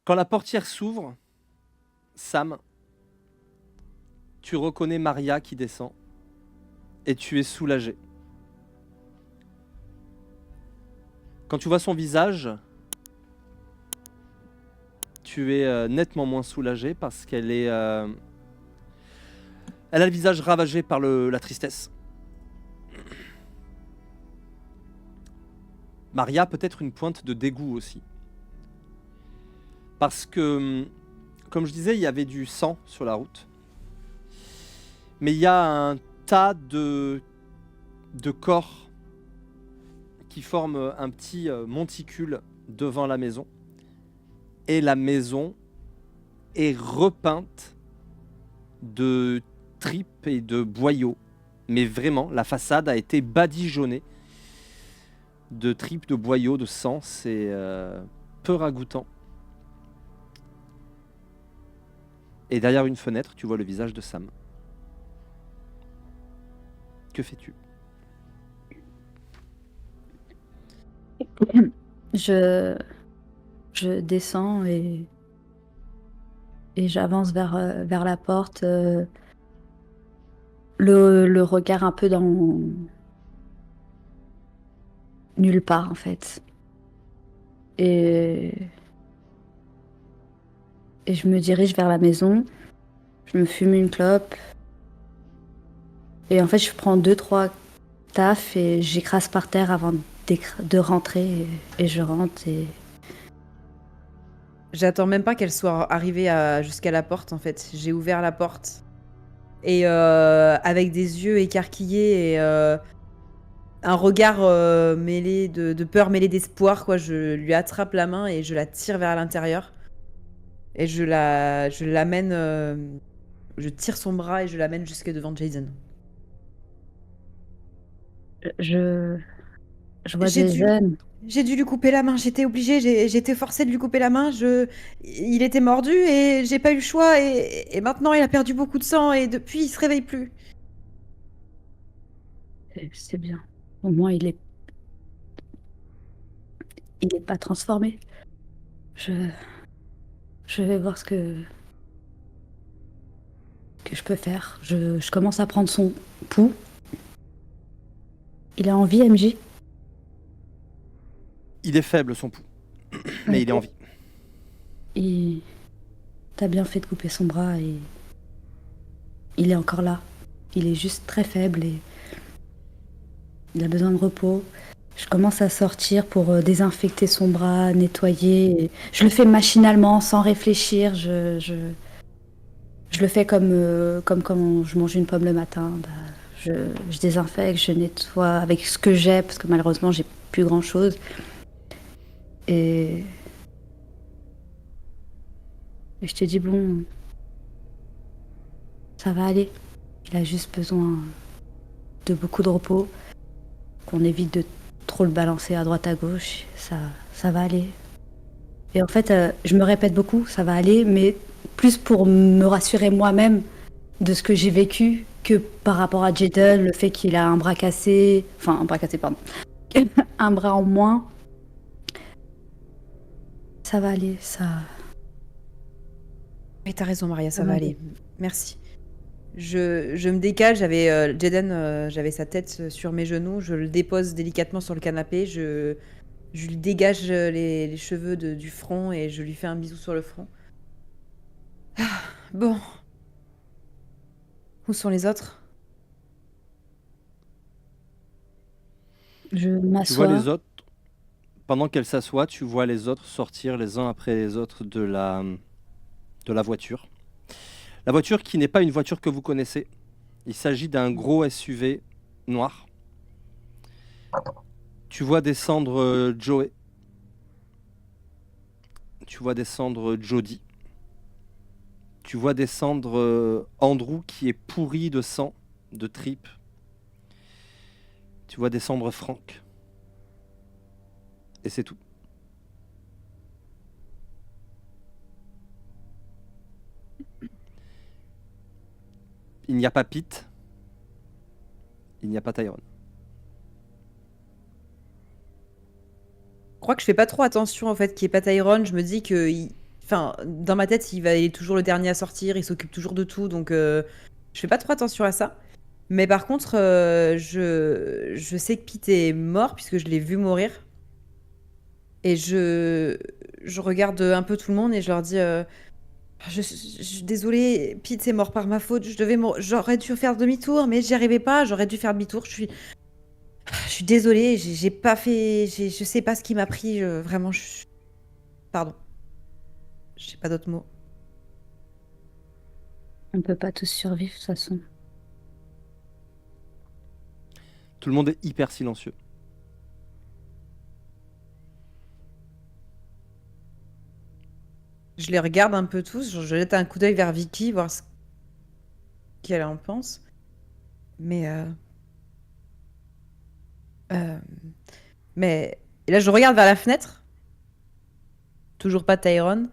Quand la portière s'ouvre, Sam, tu reconnais Maria qui descend et tu es soulagé. Quand tu vois son visage, tu es nettement moins soulagé parce qu'elle est, elle a le visage ravagé par la tristesse. Maria peut-être une pointe de dégoût aussi. Parce que, comme je disais, il y avait du sang sur la route. Mais il y a un tas de corps qui forment un petit monticule devant la maison. Et la maison est repeinte de tripes et de boyaux. Mais vraiment, la façade a été badigeonnée de tripes, de boyaux, de sang. C'est peu ragoûtant. Et derrière une fenêtre, tu vois le visage de Sam. Que fais-tu? Je, je descends et j'avance vers la porte, le regard un peu dans nulle part en fait. Et je me dirige vers la maison, je me fume une clope, et en fait je prends 2-3 tafs et j'écrase par terre avant de rentrer, et je rentre et... J'attends même pas qu'elle soit arrivée jusqu'à la porte, en fait. J'ai ouvert la porte. Et avec des yeux écarquillés et un regard mêlé de peur, mêlé d'espoir, quoi. Je lui attrape la main et je la tire vers l'intérieur. Et je l'amène... je tire son bras et je l'amène jusque devant Jason. Je vois J'ai dû... Jason. J'ai dû lui couper la main, j'étais obligée, j'ai été forcée de lui couper la main. Il était mordu et j'ai pas eu le choix. Et maintenant, il a perdu beaucoup de sang et depuis, il se réveille plus. C'est bien. Au moins, il est pas transformé. Je vais voir ce que je peux faire. Je commence à prendre son pouls. Il a envie, MJ? Il est faible son pouls, mais il est en vie. T'as bien fait de couper son bras et il est encore là. Il est juste très faible et il a besoin de repos. Je commence à sortir pour désinfecter son bras, nettoyer. Je le fais machinalement, sans réfléchir. Je le fais comme quand je mange une pomme le matin. Bah, je désinfecte, je nettoie avec ce que j'ai, parce que malheureusement, j'ai plus grand-chose. Et je te dis, bon, ça va aller. Il a juste besoin de beaucoup de repos, qu'on évite de trop le balancer à droite à gauche. Ça va aller. Et en fait, je me répète beaucoup, ça va aller, mais plus pour me rassurer moi-même de ce que j'ai vécu que par rapport à Jaden, le fait qu'il a un bras cassé, enfin un bras cassé, pardon, un bras en moins. Ça va aller, ça... Mais t'as raison, Maria, ça Ça va va aller. Merci. Je me décale, Jaden, j'avais sa tête sur mes genoux, je le dépose délicatement sur le canapé, je lui dégage les cheveux du front et je lui fais un bisou sur le front. Ah, bon. Où sont les autres? Je Tu vois m'assois. les autres, pendant qu'elle s'assoit, tu vois les autres sortir les uns après les autres de la voiture. La voiture qui n'est pas une voiture que vous connaissez. Il s'agit d'un gros SUV noir. Tu vois descendre Joey. Tu vois descendre Jody. Tu vois descendre Andrew qui est pourri de sang, de tripes. Tu vois descendre Frank. Et c'est tout. Il n'y a pas Pete. Il n'y a pas Tyrone. Je crois que je fais pas trop attention en fait qu'il n'y ait pas Tyrone. Je me dis que Enfin, dans ma tête, il est toujours le dernier à sortir, il s'occupe toujours de tout, donc je fais pas trop attention à ça. Mais par contre, je sais que Pete est mort puisque je l'ai vu mourir. Et je regarde un peu tout le monde et je leur dis je suis désolée, Pete est mort par ma faute. J'aurais dû faire demi-tour, mais j'y arrivais pas. J'aurais dû faire demi-tour. Je suis désolée, j'ai pas fait. Je sais pas ce qui m'a pris. Vraiment, pardon. Je sais pas d'autres mots. On peut pas tous survivre de toute façon. Tout le monde est hyper silencieux. Je les regarde un peu tous. Je jette un coup d'œil vers Vicky, voir ce qu'elle en pense. Mais mais et là, je regarde vers la fenêtre. Toujours pas Tyrone.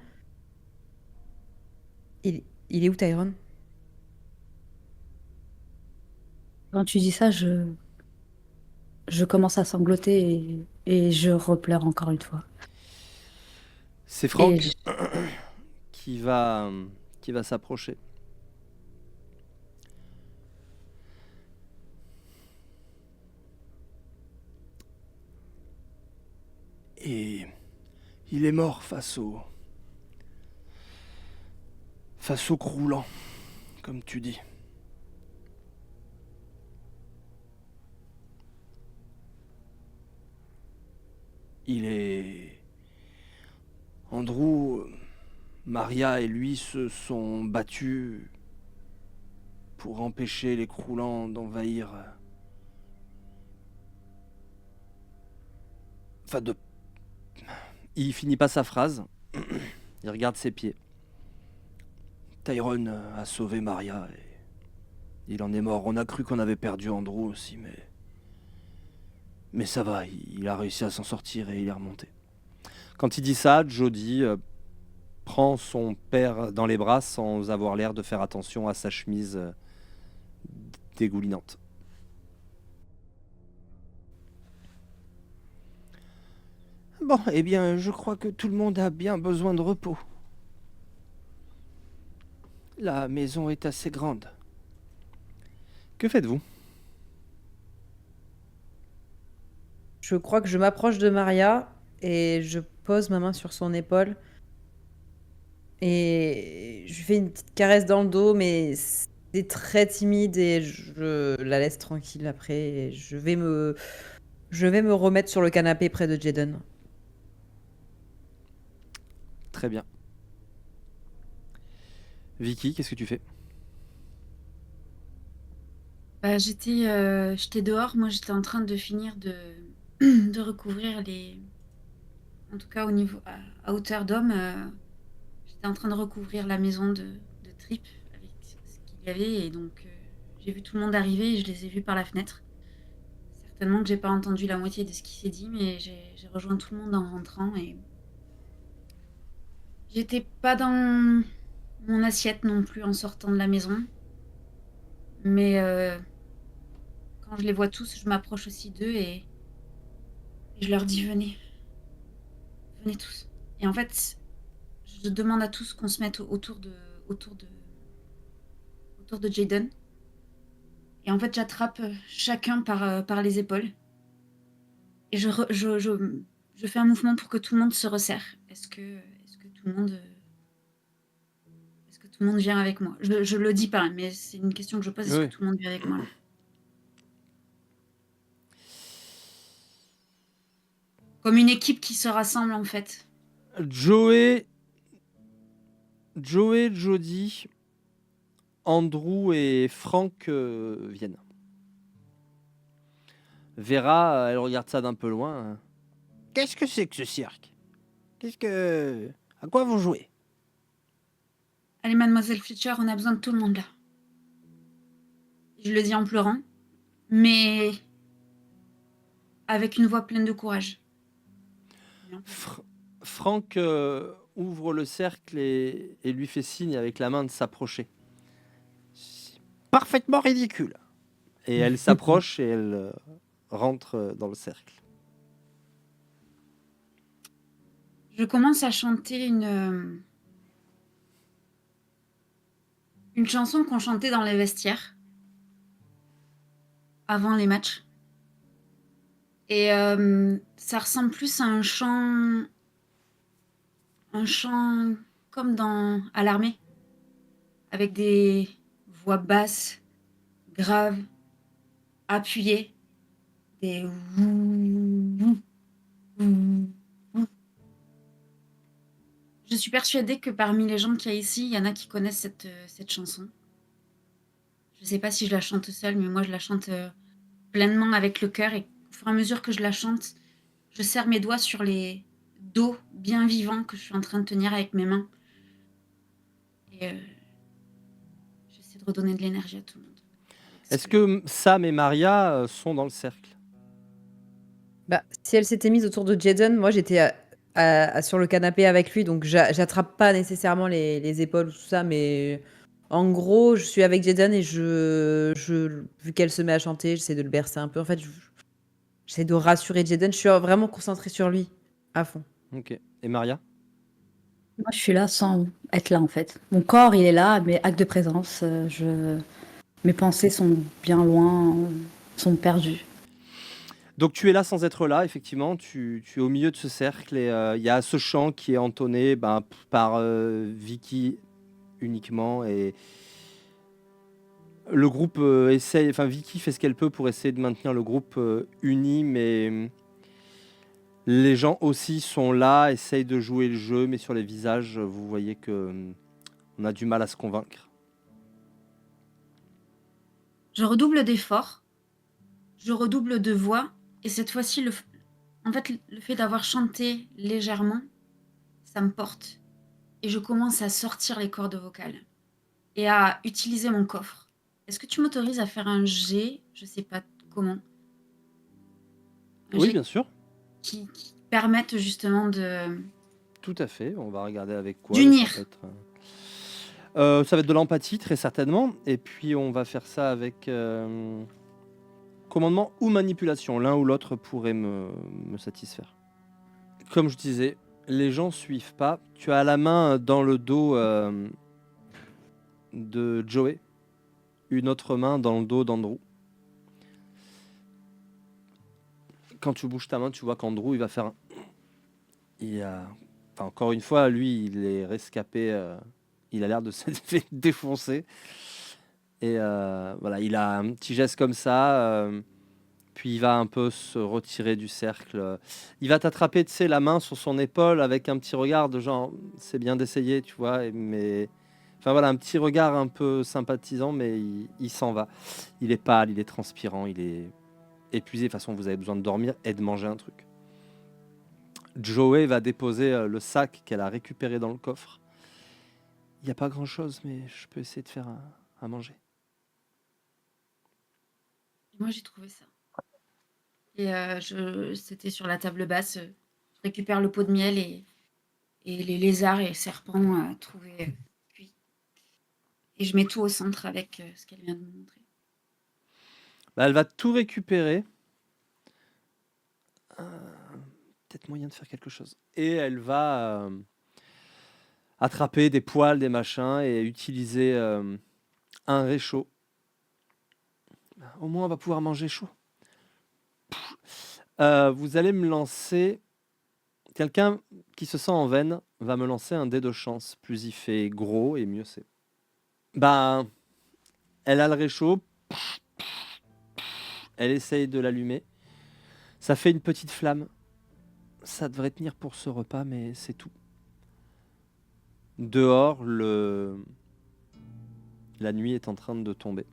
Il est où Tyrone? Quand tu dis ça, je commence à sangloter et je repleure encore une fois. C'est Et Franck je- qui va s'approcher. Et il est mort face au croulant, comme tu dis. Il est... Andrew, Maria et lui se sont battus pour empêcher les croulants d'envahir... Enfin, de... Il finit pas sa phrase. Il regarde ses pieds. Tyrone a sauvé Maria et il en est mort. On a cru qu'on avait perdu Andrew aussi, mais ça va, il a réussi à s'en sortir et il est remonté. Quand il dit ça, Jody prend son père dans les bras sans avoir l'air de faire attention à sa chemise dégoulinante. Bon, eh bien, je crois que tout le monde a bien besoin de repos. La maison est assez grande. Que faites-vous? Je crois que je m'approche de Maria et je pose ma main sur son épaule et je lui fais une petite caresse dans le dos, mais c'est très timide et je la laisse tranquille après. Et je vais me remettre sur le canapé près de Jaden. Très bien. Vicky, qu'est-ce que tu fais? J'étais dehors, moi j'étais en train de finir de recouvrir les... En tout cas au niveau à hauteur d'homme, j'étais en train de recouvrir la maison de Trip avec ce qu'il y avait et donc j'ai vu tout le monde arriver et je les ai vus par la fenêtre. Certainement que j'ai pas entendu la moitié de ce qui s'est dit, mais j'ai rejoint tout le monde en rentrant et j'étais pas dans mon assiette non plus en sortant de la maison, mais quand je les vois tous, je m'approche aussi d'eux et je leur dis venez. Venez tous. Et en fait, je demande à tous qu'on se mette autour de, autour de Jaden. Et en fait, j'attrape chacun par les épaules. Et je fais un mouvement pour que tout le monde se resserre. Est-ce que tout le monde... Est-ce que tout le monde vient avec moi? Je le dis pas, mais c'est une question que je pose. Est-ce Oui. que tout le monde vient avec moi là? Comme une équipe qui se rassemble en fait. Joey, Jody, Andrew et Franck viennent. Vera, elle regarde ça d'un peu loin. Qu'est-ce que c'est que ce cirque? À quoi vous jouez? Allez, mademoiselle Fletcher, on a besoin de tout le monde là. Je le dis en pleurant, mais avec une voix pleine de courage. Franck ouvre le cercle et lui fait signe avec la main de s'approcher. C'est parfaitement ridicule. Et elle s'approche et elle rentre dans le cercle. Je commence à chanter une une chanson qu'on chantait dans les vestiaires avant les matchs. Et ça ressemble plus à un chant comme à l'armée, avec des voix basses, graves, appuyées, des ouh, ouh, ouh, ouh. Je suis persuadée que parmi les gens qu'il y a ici, il y en a qui connaissent cette chanson. Je sais pas si je la chante seule, mais moi je la chante pleinement avec le cœur, et au fur et à mesure que je la chante, je serre mes doigts sur les dos bien vivants que je suis en train de tenir avec mes mains. Et j'essaie de redonner de l'énergie à tout le monde. Est-ce que Sam et Maria sont dans le cercle? Bah, si elle s'était mise autour de Jaden, moi j'étais sur le canapé avec lui, donc j'attrape pas nécessairement les épaules ou tout ça, mais en gros, je suis avec Jaden et vu qu'elle se met à chanter, j'essaie de le bercer un peu. En fait, j'essaie de rassurer Jaden, je suis vraiment concentrée sur lui, à fond. Ok. Et Maria? Moi, je suis là sans être là, en fait. Mon corps, il est là, mais acte de présence, mes pensées sont bien loin, sont perdues. Donc tu es là sans être là, effectivement, tu es au milieu de ce cercle et il y a ce chant qui est entonné par Vicky uniquement et le groupe essaye, enfin Vicky fait ce qu'elle peut pour essayer de maintenir le groupe uni, mais les gens aussi sont là, essayent de jouer le jeu, mais sur les visages, vous voyez que on a du mal à se convaincre. Je redouble d'efforts, je redouble de voix, et cette fois-ci, le fait d'avoir chanté légèrement, ça me porte. Et je commence à sortir les cordes vocales et à utiliser mon coffre. Est-ce que tu m'autorises à faire un jet, je sais pas comment, un Oui, jet bien sûr, qui permette justement de... tout à fait. On va regarder avec quoi. D'unir. Ça va être de l'empathie, très certainement. Et puis, on va faire ça avec commandement ou manipulation. L'un ou l'autre pourrait me satisfaire. Comme je disais, les gens suivent pas. Tu as la main dans le dos de Joey, une autre main dans le dos d'Andrew. Quand tu bouges ta main, tu vois qu'Andrew, il va faire un... Enfin, encore une fois, lui, il est rescapé. Il a l'air de s'être fait défoncer. Et voilà, il a un petit geste comme ça. Puis il va un peu se retirer du cercle. Il va t'attraper, tu sais, la main sur son épaule avec un petit regard de genre, c'est bien d'essayer, tu vois. Mais enfin voilà, un petit regard un peu sympathisant, mais il s'en va. Il est pâle, il est transpirant, il est épuisé. De toute façon, vous avez besoin de dormir et de manger un truc. Joey va déposer le sac qu'elle a récupéré dans le coffre. Il n'y a pas grand-chose, mais je peux essayer de faire à manger. Moi, j'ai trouvé ça. Et c'était sur la table basse. Je récupère le pot de miel et les lézards et serpents trouvés cuits. Et je mets tout au centre avec ce qu'elle vient de me montrer. Bah, elle va tout récupérer. Peut-être moyen de faire quelque chose. Et elle va attraper des poils, des machins et utiliser un réchaud. Au moins, on va pouvoir manger chaud. Vous allez me lancer... Quelqu'un qui se sent en veine va me lancer un dé de chance. Plus il fait gros et mieux c'est. Ben, elle a le réchaud. Elle essaye de l'allumer. Ça fait une petite flamme. Ça devrait tenir pour ce repas, mais c'est tout. Dehors, la nuit est en train de tomber.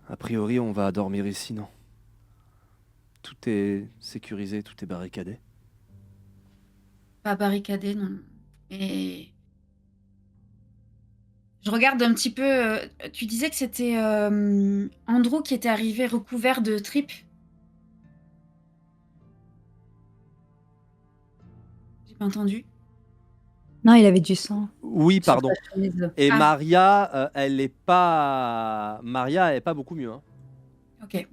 A priori, on va dormir ici, non? Tout est sécurisé, tout est barricadé. Pas barricadé, non. Et je regarde un petit peu. Tu disais que c'était Andrew qui était arrivé recouvert de tripes. J'ai pas entendu. Non, il avait du sang. Oui, sur pardon. sa chemise. Et Ah. Maria, elle est pas beaucoup mieux. Hein. Ok.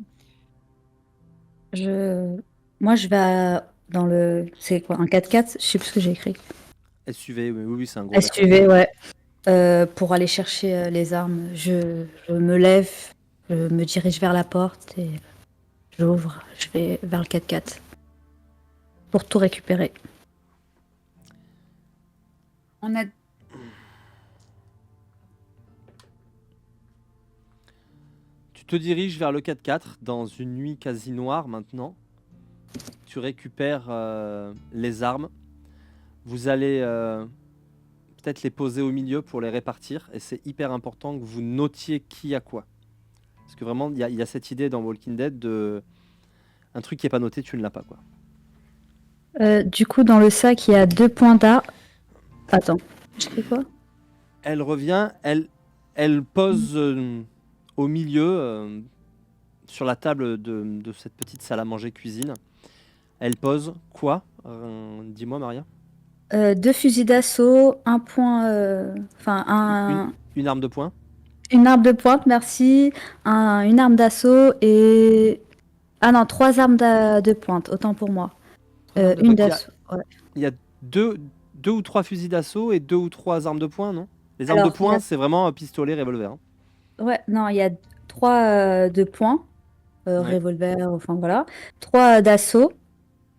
Moi, je vais dans le... C'est quoi, un 4x4? Je sais plus ce que j'ai écrit. SUV, oui, c'est un gros bateau. SUV, ouais. Pour aller chercher les armes, je me lève, je me dirige vers la porte et j'ouvre, je vais vers le 4x4 pour tout récupérer. On a Tu te diriges vers le 4x4 dans une nuit quasi noire maintenant. Tu récupères les armes. Vous allez peut-être les poser au milieu pour les répartir. Et c'est hyper important que vous notiez qui a quoi. Parce que vraiment, il y a cette idée dans Walking Dead de... Un truc qui n'est pas noté, tu ne l'as pas, quoi. Du coup, dans le sac, il y a 2 points d'A. Attends, je fais quoi? Elle revient, elle pose au milieu, sur la table de cette petite salle à manger cuisine. Elle pose quoi? Dis-moi, Maria. 2 fusils d'assaut, un point, enfin Une arme de poing. une arme de pointe, merci, une arme d'assaut et... Ah non, 3 armes de pointe, autant pour moi. Armes de Une pointe. d'assaut, ouais. Il y a deux ou trois fusils d'assaut et 2 ou 3 armes de poing, non? Les armes Alors, de poing, il y a- c'est vraiment pistolet, revolver. Hein. Ouais, non, il y a 3 de pointe, Ouais. revolver, enfin voilà. 3 d'assaut.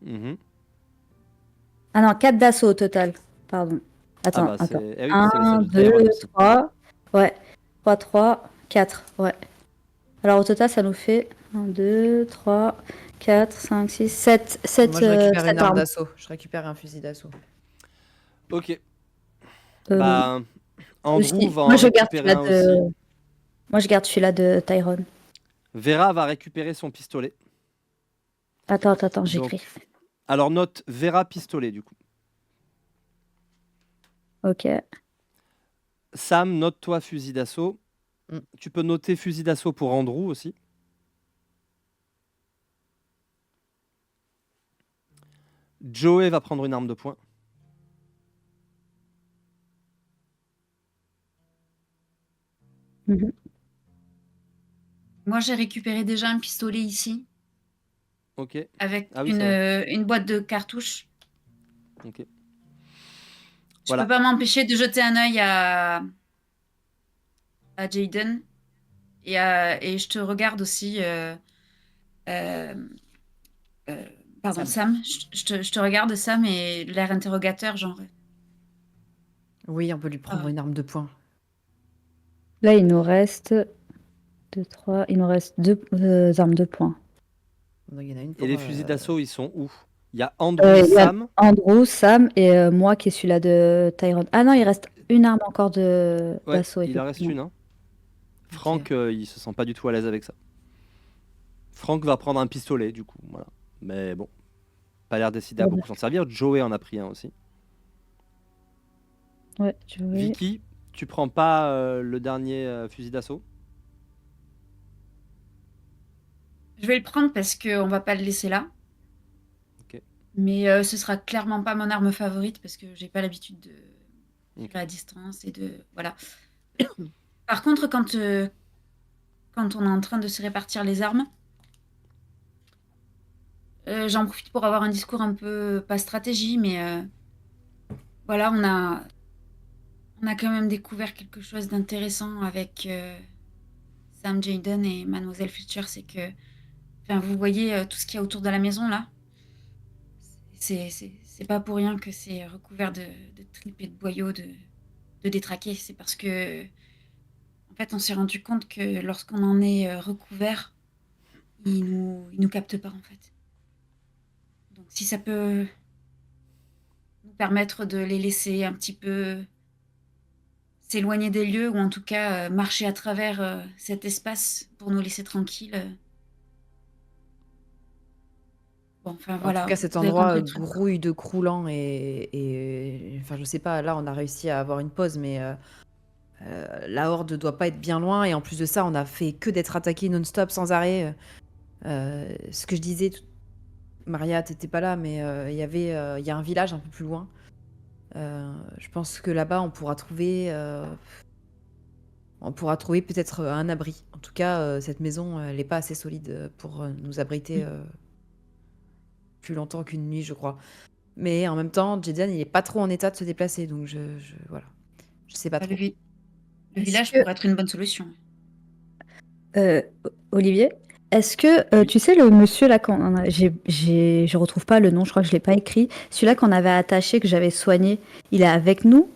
Mhm. Ah non, 4 d'assaut au total, pardon. Attends, Ah bah attends. c'est... Eh oui, c'est 1, du Tyrone 2, aussi. 3, ouais. 3, 4, ouais. Alors au total, ça nous fait 1, 2, 3, 4, 5, 6, 7, 7, Moi, je récupère une arme armes. d'assaut. Je récupère un fusil d'assaut. Ok. Euh, Bah, Andrew aussi. va en Moi, je garde récupérer celui-là un aussi. de... Moi, je garde celui-là de Tyrone. Vera va récupérer son pistolet. Attends, Donc, j'écris. alors note Vera pistolet du coup. Ok. Sam, note-toi fusil d'assaut. Mm. Tu peux noter fusil d'assaut pour Andrew aussi. Joey va prendre une arme de poing. Mhm. Moi, j'ai récupéré déjà un pistolet ici, Ok. avec Ah oui, c'est vrai. une boîte de cartouches. Ok. Je Voilà. peux pas m'empêcher de jeter un œil à Jaden. Et je te regarde aussi. Euh, pardon, Sam. Je te regarde, Sam, et l'air interrogateur, genre. Oui, on peut lui prendre Ah. une arme de poing. Là, il nous reste 2, 3. Il nous reste 2 armes de poing. Donc, il y en a une Et pour, les fusils d'assaut, ils sont où? Il y a Andrew, Il y a Sam. Andrew, Sam et moi qui est celui-là de Tyrone. Ah non, il reste une arme encore Ouais, d'assaut, il en reste effectivement. une. Hein. Franck, il se sent pas du tout à l'aise avec ça. Franck va prendre un pistolet, du coup. Voilà. Mais bon, pas l'air décidé à Ouais. beaucoup s'en servir. Joey en a pris un aussi. Ouais, tu vois. Vicky, tu prends pas le dernier fusil d'assaut? Je vais le prendre parce qu'on va pas le laisser là. Ok. Mais ce sera clairement pas mon arme favorite parce que j'ai pas l'habitude de Ok. tirer à distance et de. Voilà. Par contre, quand on est en train de se répartir les armes, j'en profite pour avoir un discours un peu, pas stratégie, mais voilà, on a quand même découvert quelque chose d'intéressant avec Sam Jaden et Mademoiselle Fletcher, c'est que, enfin, vous voyez tout ce qu'il y a autour de la maison là, c'est pas pour rien que c'est recouvert de tripes et de boyaux de détraqués. C'est parce que, en fait, on s'est rendu compte que lorsqu'on en est recouvert, ils nous captent pas en fait. Donc si ça peut nous permettre de les laisser un petit peu s'éloigner des lieux ou en tout cas marcher à travers cet espace pour nous laisser tranquilles. Bon, enfin voilà. En tout cas, cet vous avez endroit compris le truc, quoi. grouille de croulant et enfin, je sais pas, là, on a réussi à avoir une pause, mais la horde doit pas être bien loin. Et en plus de ça, on a fait que d'être attaqué non-stop, sans arrêt. Ce que je disais, Maria, t'étais pas là, mais il y a un village un peu plus loin. Je pense que là-bas, on pourra trouver peut-être un abri. En tout cas, cette maison, elle n'est pas assez solide pour nous abriter plus longtemps qu'une nuit, je crois. Mais en même temps, Jedian, il est pas trop en état de se déplacer, donc voilà. Je sais pas Bah, trop. le Est-ce village que, pourrait être une bonne solution. Olivier, est-ce que Oui. tu sais le monsieur là je retrouve pas le nom, je crois que je l'ai pas écrit. Celui-là qu'on avait attaché, que j'avais soigné, il est avec nous?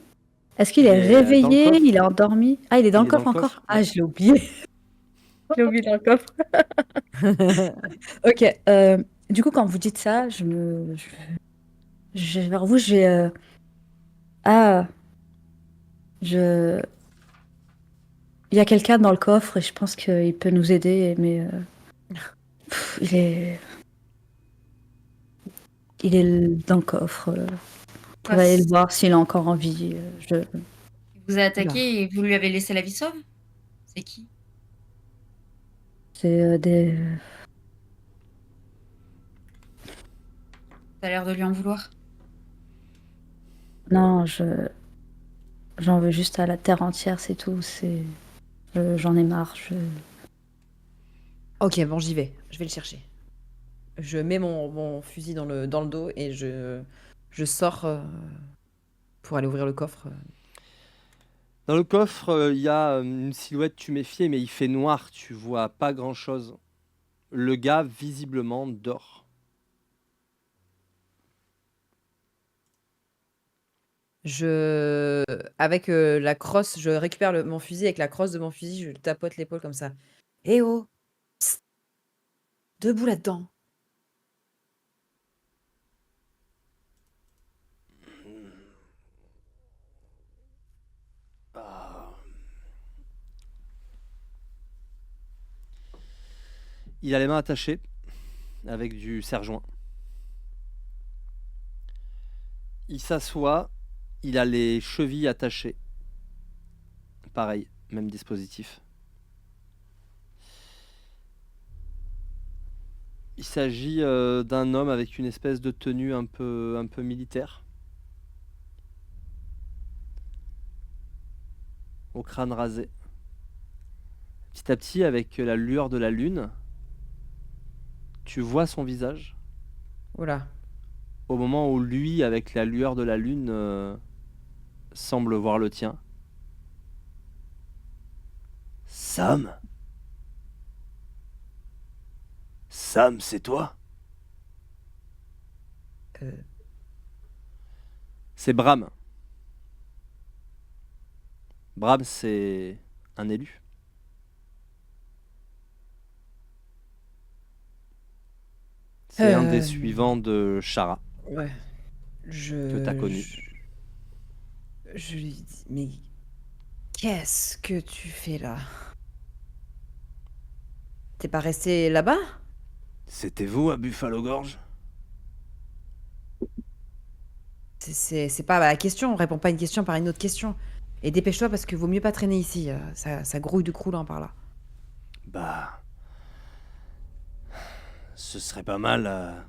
Est-ce qu'il Il est est dans le réveillé? Il est coffre. endormi? Ah, il est dans Il le est dans coffre le encore? coffre. Ah, Ouais. je l'ai oublié. Je l'ai oublié dans le coffre. Ok. Du coup, quand vous dites ça, vers vous, ah, je, il y a quelqu'un dans le coffre et je pense qu'il peut nous aider, mais il est dans le coffre. Vous Quoi, pouvez aller le voir s'il est encore en vie. il vous a Oula. attaqué et vous lui avez laissé la vie sauve? C'est qui? C'est des. T'as l'air de lui en vouloir. Non, j'en veux juste à la terre entière, c'est tout. J'en ai marre. Ok, bon, j'y vais. Je vais le chercher. Je mets mon fusil dans le dos et je sors pour aller ouvrir le coffre. Dans le coffre, il y a une silhouette tuméfiée, mais il fait noir. Tu vois pas grand-chose. Le gars, visiblement, dort. Avec la crosse, je récupère mon fusil avec la crosse de mon fusil, je le tapote l'épaule comme ça. Eh oh! Psst, debout là-dedans. Ah. Il a les mains attachées avec du serre-joint. Il s'assoit. Il a les chevilles attachées. Pareil, même dispositif. Il s'agit d'un homme avec une espèce de tenue un peu militaire. Au crâne rasé. Petit à petit, avec la lueur de la lune, tu vois son visage. Oula. Au moment où lui, avec la lueur de la lune, semble voir le tien. Sam? Sam, c'est toi? Euh, C'est Bram. Bram, c'est un élu. C'est un des Euh, suivants de Shara, ouais. que t'as connu. Je lui dis, mais qu'est-ce que tu fais là? T'es pas resté là-bas? C'était vous à Buffalo Gorge? C'est pas la question, on répond pas à une question par une autre question. Et dépêche-toi parce que vaut mieux pas traîner ici, ça grouille de croulant par là. Bah... Ce serait pas mal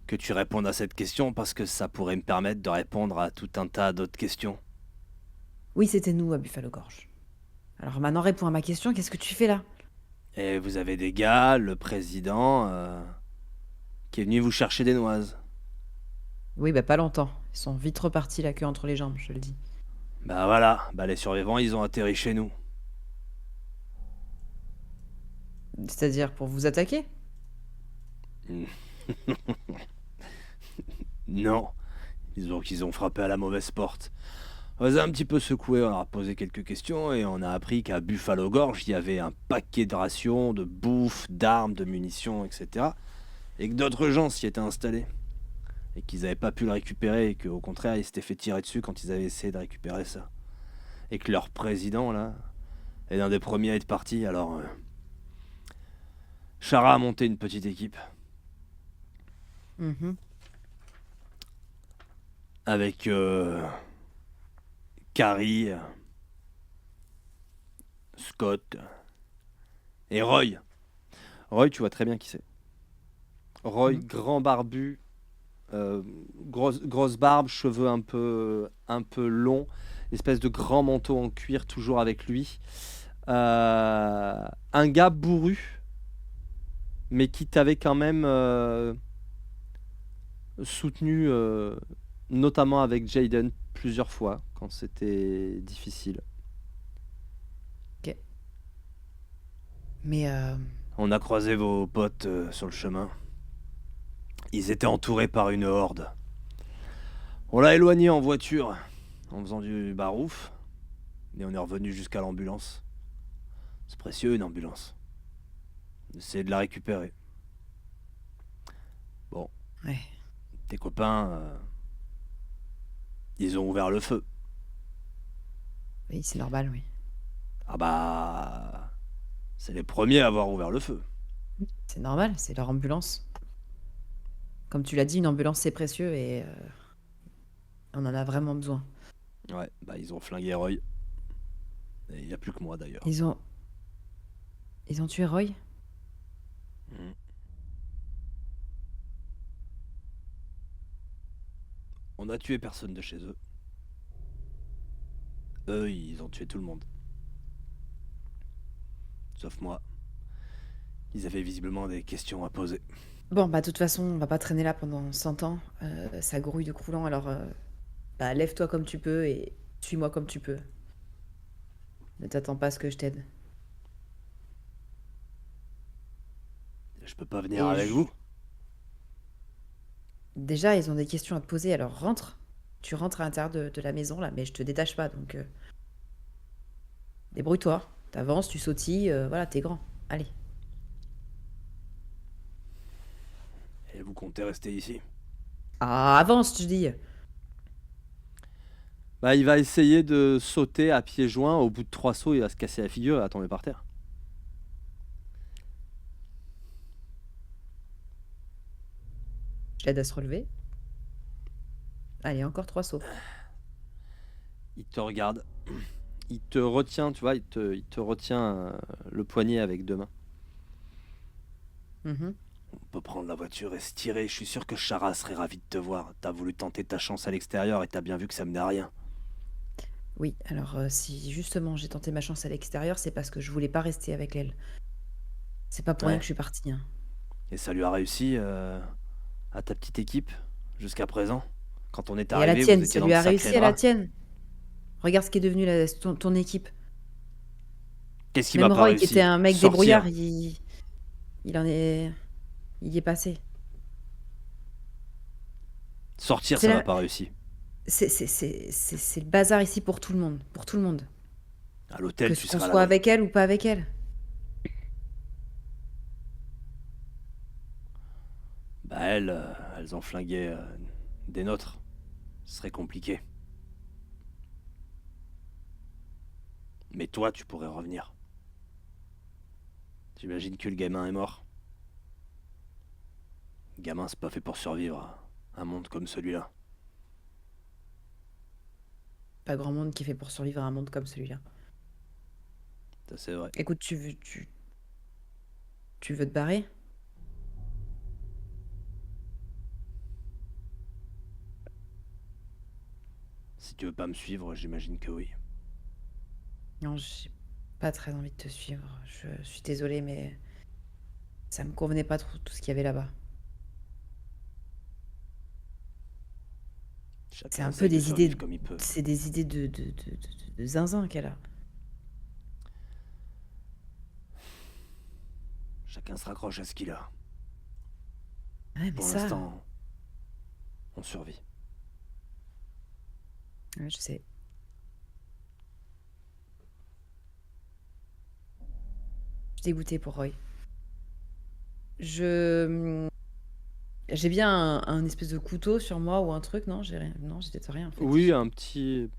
que tu répondes à cette question parce que ça pourrait me permettre de répondre à tout un tas d'autres questions. Oui, c'était nous à Buffalo Gorge. Alors maintenant réponds à ma question, qu'est-ce que tu fais là? Et vous avez des gars, le président, qui est venu vous chercher des noises. Oui, bah pas longtemps. Ils sont vite repartis la queue entre les jambes, je te le dis. Bah voilà, bah les survivants, ils ont atterri chez nous. C'est-à-dire pour vous attaquer? Non, disons qu'ils ont frappé à la mauvaise porte. On les a un petit peu secoués, on leur a posé quelques questions et on a appris qu'à Buffalo Gorge, il y avait un paquet de rations, de bouffe, d'armes, de munitions, etc. Et que d'autres gens s'y étaient installés. Et qu'ils n'avaient pas pu le récupérer et qu'au contraire, ils s'étaient fait tirer dessus quand ils avaient essayé de récupérer ça. Et que leur président, là, est l'un des premiers à être parti, alors... Shara a monté une petite équipe. Mhm. Avec Carrie, Scott et Roy. Roy, tu vois très bien qui c'est. Roy, Mhm. grand barbu, grosse barbe, cheveux un peu longs, espèce de grand manteau en cuir toujours avec lui. Un gars bourru, mais qui t'avait quand même soutenu notamment avec Jaden plusieurs fois quand c'était difficile. Ok. Mais On a croisé vos potes sur le chemin. Ils étaient entourés par une horde. On l'a éloigné en voiture, en faisant du barouf, et on est revenu jusqu'à l'ambulance. C'est précieux une ambulance. On essaie de la récupérer. Bon, ouais. tes copains, ils ont ouvert le feu. Oui, c'est normal, oui. Ah bah, c'est les premiers à avoir ouvert le feu. C'est normal, c'est leur ambulance. Comme tu l'as dit, une ambulance c'est précieux et on en a vraiment besoin. Ouais, bah ils ont flingué Roy. Et il n'y a plus que moi d'ailleurs. Ils ont tué Roy? Mhm. On a tué personne de chez eux. Eux, ils ont tué tout le monde. Sauf moi. Ils avaient visiblement des questions à poser. Bon, bah de toute façon, on va pas traîner là pendant 100 ans. Ça grouille de croulant, alors bah lève-toi comme tu peux et suis-moi comme tu peux. Ne t'attends pas à ce que je t'aide. Je peux pas venir Et avec vous? déjà, ils ont des questions à te poser, alors rentre. Tu rentres à l'intérieur de la maison là, mais je te détache pas, donc débrouille-toi. T'avances, tu sautilles, voilà, t'es grand. Allez. Et vous comptez rester ici? Ah, avance, je dis. Bah, il va essayer de sauter à pieds joints. Au bout de 3 sauts, il va se casser la figure et va tomber par terre. Je l'aide à se relever. Allez, encore 3 sauts. Il te regarde. Il te retient, tu vois, il te retient le poignet avec 2 mains. Mhm. On peut prendre la voiture et se tirer. Je suis sûr que Chara serait ravi de te voir. T'as voulu tenter ta chance à l'extérieur et t'as bien vu que ça menait à rien. Oui, alors si justement j'ai tenté ma chance à l'extérieur, c'est parce que je voulais pas rester avec elle. C'est pas pour rien Ouais. que je suis partie, hein. Et ça lui a réussi à ta petite équipe jusqu'à présent? Quand on est Et à la arrivé, vous tienne, étiez ça dans lui de a sacrés réussi à la draps. tienne. Regarde ce qui est devenu ton équipe. Qu'est-ce qui m'a Même pas Roy, qui était réussi? un mec Sortir. débrouillard, il en est. Il y est passé. Sortir, C'est ça m'a la- pas réussi. c'est le bazar ici pour tout le monde. Pour tout le monde. À l'hôtel, tu Qu'on seras à soit l'abri. avec elle ou pas avec elle. Bah elles ont flingué des nôtres. Ce serait compliqué. Mais toi, tu pourrais revenir. J'imagine que le gamin est mort. Le gamin, c'est pas fait pour survivre à un monde comme celui-là. Pas grand monde qui est fait pour survivre à un monde comme celui-là. Ça, c'est vrai. Écoute, tu veux te barrer? Si tu veux pas me suivre, j'imagine que oui. Non, j'ai pas très envie de te suivre. Je suis désolée, mais ça me convenait pas trop tout ce qu'il y avait là-bas. C'est Chacun un peu essaye de des idées, survivre comme il peut. c'est des idées de zinzin qu'elle a. Chacun se raccroche à ce qu'il a. Ouais, mais Pour ça, l'instant, on survit. ouais, je sais. Je suis dégoûtée pour Roy. J'ai bien un espèce de couteau sur moi ou un truc, non? J'ai rien. Non, j'ai peut-être rien en fait. Oui, un petit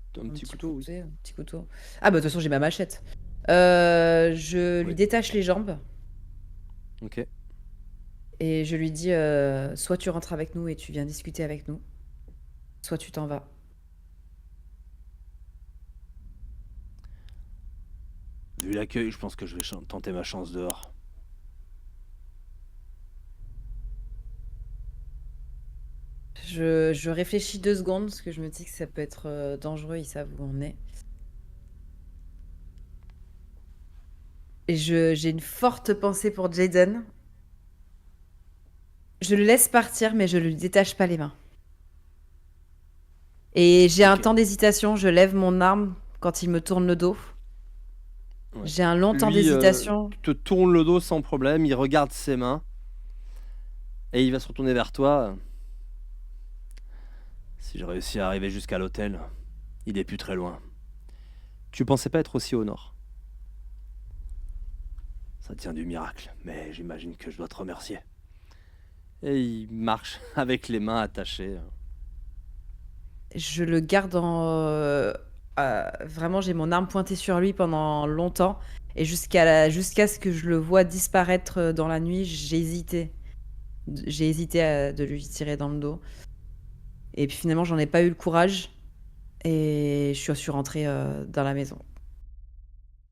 couteau, oui. Un petit couteau. Ah bah de toute façon j'ai ma machette. Je lui Oui. détache les jambes Ok. et je lui dis soit tu rentres avec nous et tu viens discuter avec nous, soit tu t'en vas. Vu l'accueil, je pense que je vais tenter ma chance dehors. Je réfléchis 2 secondes parce que je me dis que ça peut être dangereux, ils savent où on est. Et j'ai une forte pensée pour Jaden. Je le laisse partir, mais je ne lui détache pas les mains. Et j'ai un Ok. temps d'hésitation, je lève mon arme quand il me tourne le dos. Ouais. J'ai un long temps Lui, d'hésitation. te tourne le dos sans problème, il regarde ses mains et il va se retourner vers toi. Si j'ai réussi à arriver jusqu'à l'hôtel, il est plus très loin. Tu pensais pas être aussi au nord? Ça tient du miracle, mais j'imagine que je dois te remercier. Et il marche avec les mains attachées. Je le garde vraiment, j'ai mon arme pointée sur lui pendant longtemps. Et jusqu'à ce que je le vois disparaître dans la nuit, j'ai hésité. J'ai hésité de lui tirer dans le dos. Et puis finalement, j'en ai pas eu le courage. Et je suis rentrée dans la maison.